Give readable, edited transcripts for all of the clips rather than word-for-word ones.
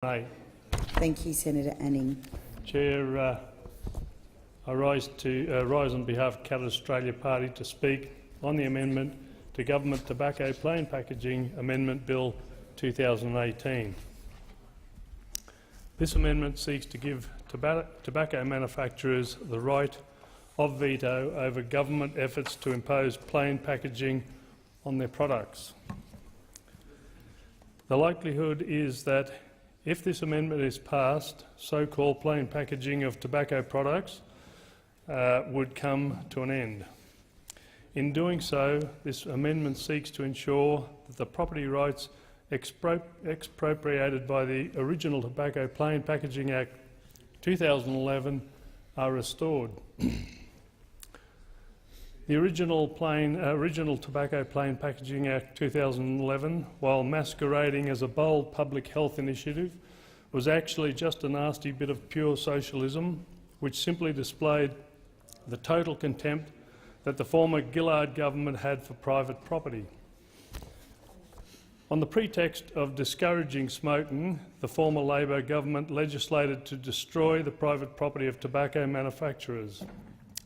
Aye. Thank you, Senator Anning. Chair, I rise on behalf of Cat Australia Party to speak on the amendment to Government Tobacco Plain Packaging Amendment Bill 2018. This amendment seeks to give tobacco manufacturers the right of veto over government efforts to impose plain packaging on their products. The likelihood is that if this amendment is passed, so-called plain packaging of tobacco products would come to an end. In doing so, this amendment seeks to ensure that the property rights expropriated by the original Tobacco Plain Packaging Act 2011 are restored. The original Tobacco Plain Packaging Act 2011, while masquerading as a bold public health initiative, was actually just a nasty bit of pure socialism, which simply displayed the total contempt that the former Gillard government had for private property. On the pretext of discouraging smoking, the former Labor government legislated to destroy the private property of tobacco manufacturers,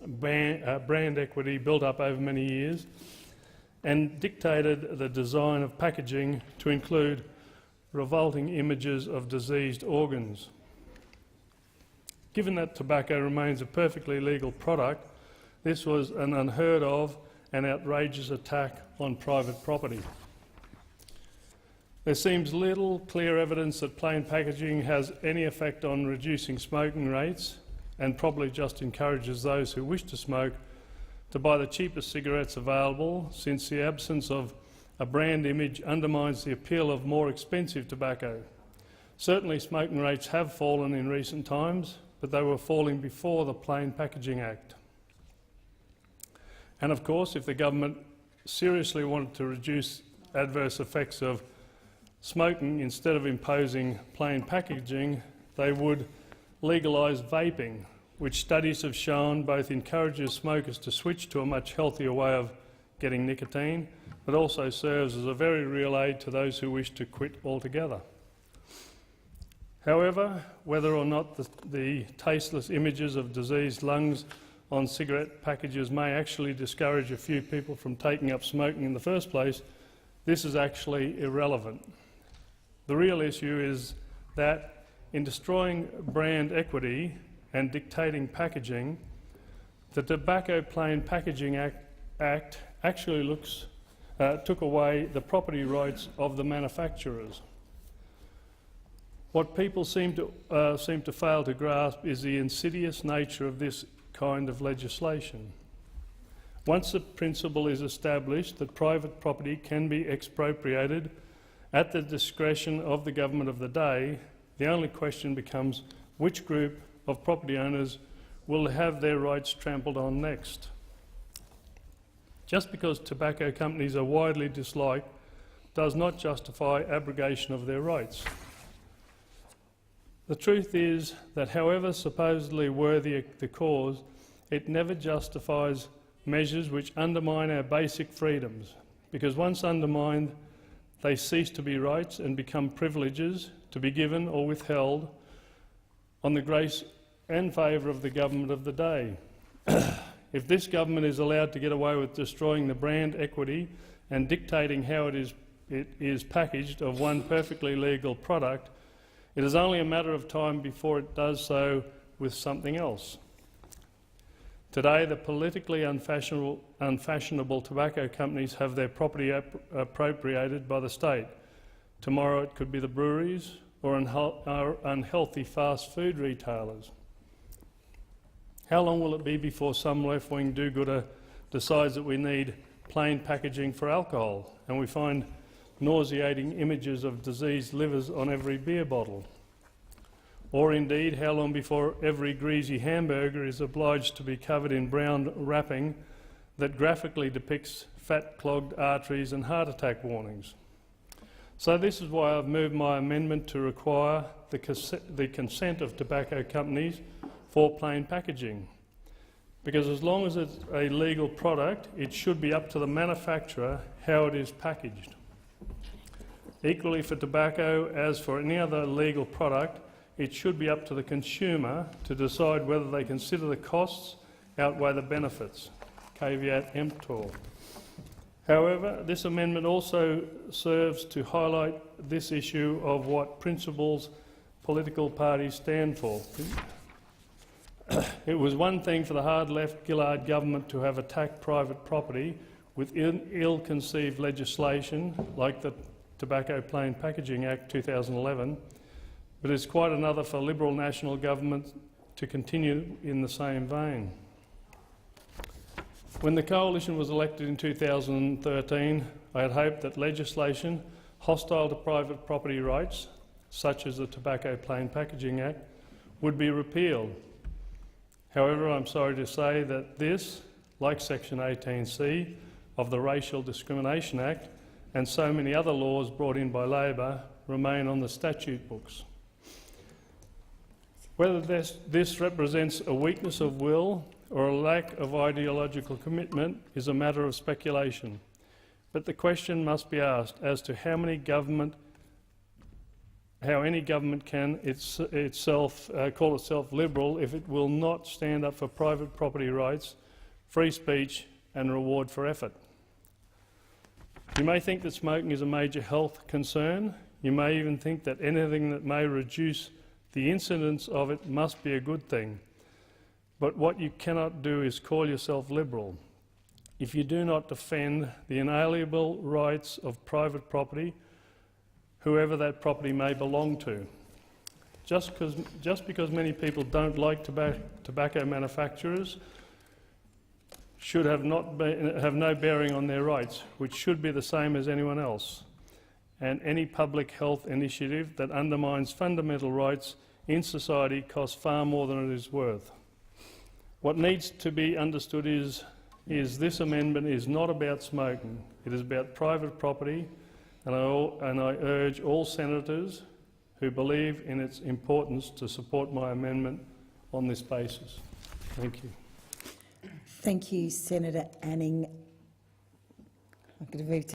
brand equity built up over many years, and dictated the design of packaging to include revolting images of diseased organs. Given that tobacco remains a perfectly legal product, this was an unheard of and outrageous attack on private property. There seems little clear evidence that plain packaging has any effect on reducing smoking rates, and probably just encourages those who wish to smoke to buy the cheapest cigarettes available, since the absence of a brand image undermines the appeal of more expensive tobacco. Certainly smoking rates have fallen in recent times, but they were falling before the Plain Packaging Act. And of course, if the government seriously wanted to reduce adverse effects of smoking instead of imposing plain packaging, they would legalise vaping, which studies have shown both encourages smokers to switch to a much healthier way of getting nicotine, but also serves as a very real aid to those who wish to quit altogether. However, whether or not the tasteless images of diseased lungs on cigarette packages may actually discourage a few people from taking up smoking in the first place, this is actually irrelevant. The real issue is that in destroying brand equity and dictating packaging, the Tobacco Plain Packaging Act actually took away the property rights of the manufacturers. What people seem to fail to grasp is the insidious nature of this kind of legislation. Once the principle is established that private property can be expropriated at the discretion of the government of the day, the only question becomes which group of property owners will have their rights trampled on next. Just because tobacco companies are widely disliked does not justify abrogation of their rights. The truth is that however supposedly worthy the cause, it never justifies measures which undermine our basic freedoms, because once undermined, they cease to be rights and become privileges to be given or withheld on the grace and favour of the government of the day. If this government is allowed to get away with destroying the brand equity and dictating how it is packaged of one perfectly legal product, it is only a matter of time before it does so with something else. Today, the politically unfashionable tobacco companies have their property appropriated by the state. Tomorrow it could be the breweries or unhealthy fast food retailers. How long will it be before some left-wing do-gooder decides that we need plain packaging for alcohol and we find nauseating images of diseased livers on every beer bottle? Or indeed, how long before every greasy hamburger is obliged to be covered in brown wrapping that graphically depicts fat, clogged arteries and heart attack warnings? So this is why I've moved my amendment to require the consent of tobacco companies for plain packaging. Because as long as it's a legal product, it should be up to the manufacturer how it is packaged. Equally for tobacco, as for any other legal product, it should be up to the consumer to decide whether they consider the costs outweigh the benefits. Caveat emptor. However, this amendment also serves to highlight this issue of what principles political parties stand for. It was one thing for the hard-left Gillard government to have attacked private property with ill-conceived legislation like the Tobacco Plain Packaging Act 2011, but it's quite another for Liberal National government to continue in the same vein. When the Coalition was elected in 2013, I had hoped that legislation hostile to private property rights, such as the Tobacco Plain Packaging Act, would be repealed. However, I'm sorry to say that this, like Section 18C of the Racial Discrimination Act and so many other laws brought in by Labor, remain on the statute books. Whether this represents a weakness of will or a lack of ideological commitment is a matter of speculation, but the question must be asked as to how any government can call itself liberal if it will not stand up for private property rights, free speech and reward for effort. You may think that smoking is a major health concern. You may even think that anything that may reduce the incidence of it must be a good thing. But what you cannot do is call yourself liberal if you do not defend the inalienable rights of private property, whoever that property may belong to. Just because many people don't like tobacco manufacturers should have no bearing on their rights, which should be the same as anyone else. And any public health initiative that undermines fundamental rights in society costs far more than it is worth. What needs to be understood is this amendment is not about smoking. It is about private property, and I urge all senators who believe in its importance to support my amendment on this basis. Thank you. Thank you, Senator Anning. I'm going to move to